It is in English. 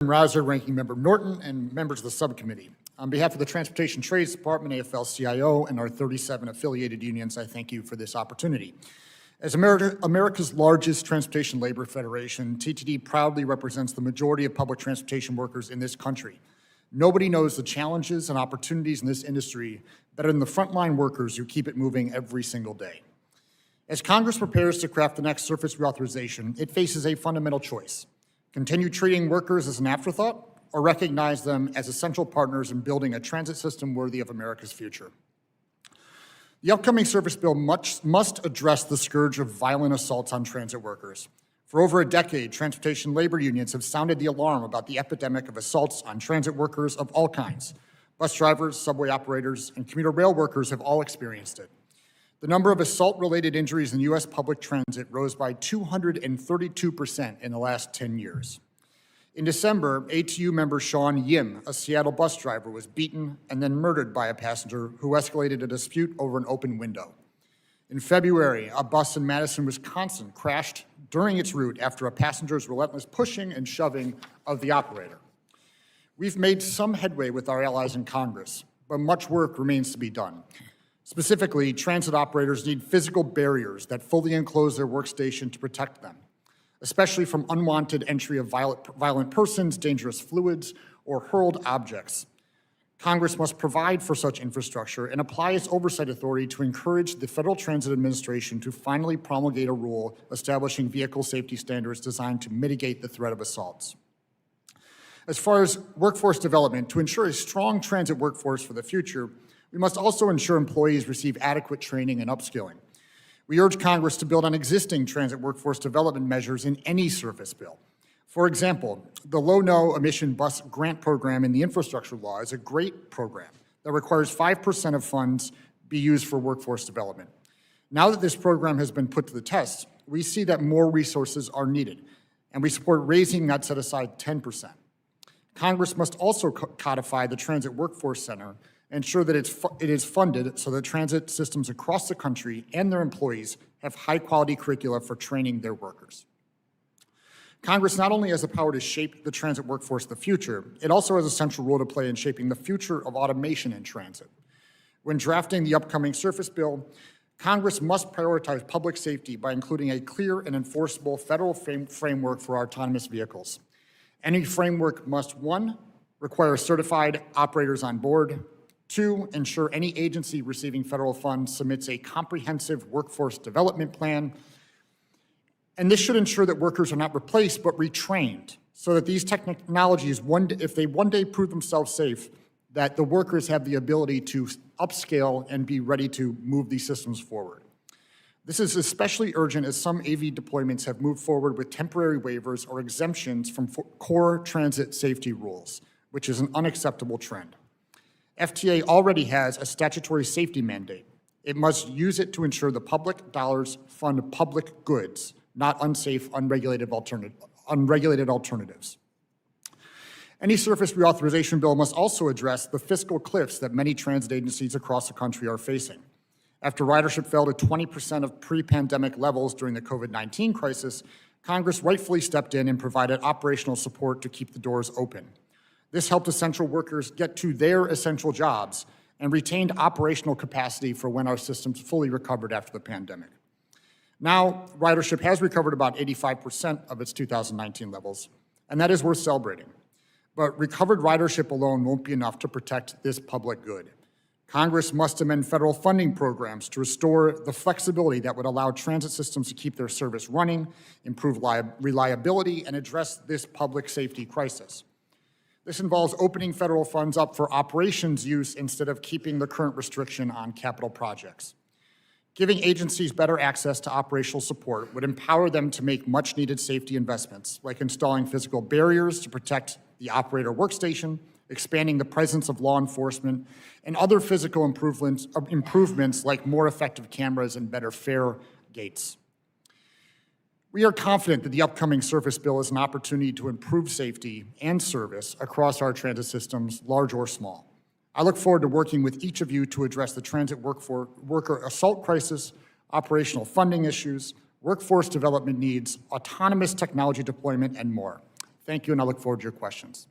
Rouser, Ranking Member Norton, and members of the subcommittee. On behalf of the Transportation Trades Department, AFL-CIO, and our 37 affiliated unions, I thank you for this opportunity. As America's largest transportation labor federation, TTD proudly represents the majority of public transportation workers in this country. Nobody knows the challenges and opportunities in this industry better than the frontline workers who keep it moving every single day. As Congress prepares to craft the next surface reauthorization, it faces a fundamental choice: continue treating workers as an afterthought, or recognize them as essential partners in building a transit system worthy of America's future. The upcoming service bill must address the scourge of violent assaults on transit workers. For over a decade, transportation labor unions have sounded the alarm about the epidemic of assaults on transit workers of all kinds. Bus drivers, subway operators, and commuter rail workers have all experienced it. The number of assault-related injuries in U.S. public transit rose by 232% in the last 10 years. In December, ATU member Sean Yim, a Seattle bus driver, was beaten and then murdered by a passenger who escalated a dispute over an open window. In February, a bus in Madison, Wisconsin crashed during its route after a passenger's relentless pushing and shoving of the operator. We've made some headway with our allies in Congress, but much work remains to be done. Specifically, transit operators need physical barriers that fully enclose their workstation to protect them, especially from unwanted entry of violent persons, dangerous fluids, or hurled objects. Congress must provide for such infrastructure and apply its oversight authority to encourage the Federal Transit Administration to finally promulgate a rule establishing vehicle safety standards designed to mitigate the threat of assaults. As far as workforce development, to ensure a strong transit workforce for the future, we must also ensure employees receive adequate training and upskilling. We urge Congress to build on existing transit workforce development measures in any service bill. For example, the low-no emission bus grant program in the infrastructure law is a great program that requires 5% of funds be used for workforce development. Now that this program has been put to the test, we see that more resources are needed, and we support raising that set aside 10%. Congress must also codify the Transit Workforce Center and ensure that it is funded so that transit systems across the country and their employees have high-quality curricula for training their workers. Congress not only has the power to shape the transit workforce of the future, it also has a central role to play in shaping the future of automation in transit. When drafting the upcoming surface bill, Congress must prioritize public safety by including a clear and enforceable federal framework for autonomous vehicles. Any framework must, 1, require certified operators on board, 2, ensure any agency receiving federal funds submits a comprehensive workforce development plan. And this should ensure that workers are not replaced but retrained, so that these technologies, if they one day prove themselves safe, that the workers have the ability to upscale and be ready to move these systems forward. This is especially urgent as some AV deployments have moved forward with temporary waivers or exemptions from core transit safety rules, which is an unacceptable trend. FTA already has a statutory safety mandate. It must use it to ensure the public dollars fund public goods, not unsafe, unregulated alternatives. Any surface reauthorization bill must also address the fiscal cliffs that many transit agencies across the country are facing. After ridership fell to 20% of pre-pandemic levels during the COVID-19 crisis, Congress rightfully stepped in and provided operational support to keep the doors open. This helped essential workers get to their essential jobs and retained operational capacity for when our systems fully recovered after the pandemic. Now, ridership has recovered about 85% of its 2019 levels, and that is worth celebrating. But recovered ridership alone won't be enough to protect this public good. Congress must amend federal funding programs to restore the flexibility that would allow transit systems to keep their service running, improve reliability, and address this public safety crisis. This involves opening federal funds up for operations use instead of keeping the current restriction on capital projects. Giving agencies better access to operational support would empower them to make much-needed safety investments, like installing physical barriers to protect the operator workstation, expanding the presence of law enforcement, and other physical improvements like more effective cameras and better fare gates. We are confident that the upcoming surface bill is an opportunity to improve safety and service across our transit systems, large or small. I look forward to working with each of you to address the transit worker assault crisis, operational funding issues, workforce development needs, autonomous technology deployment, and more. Thank you, and I look forward to your questions.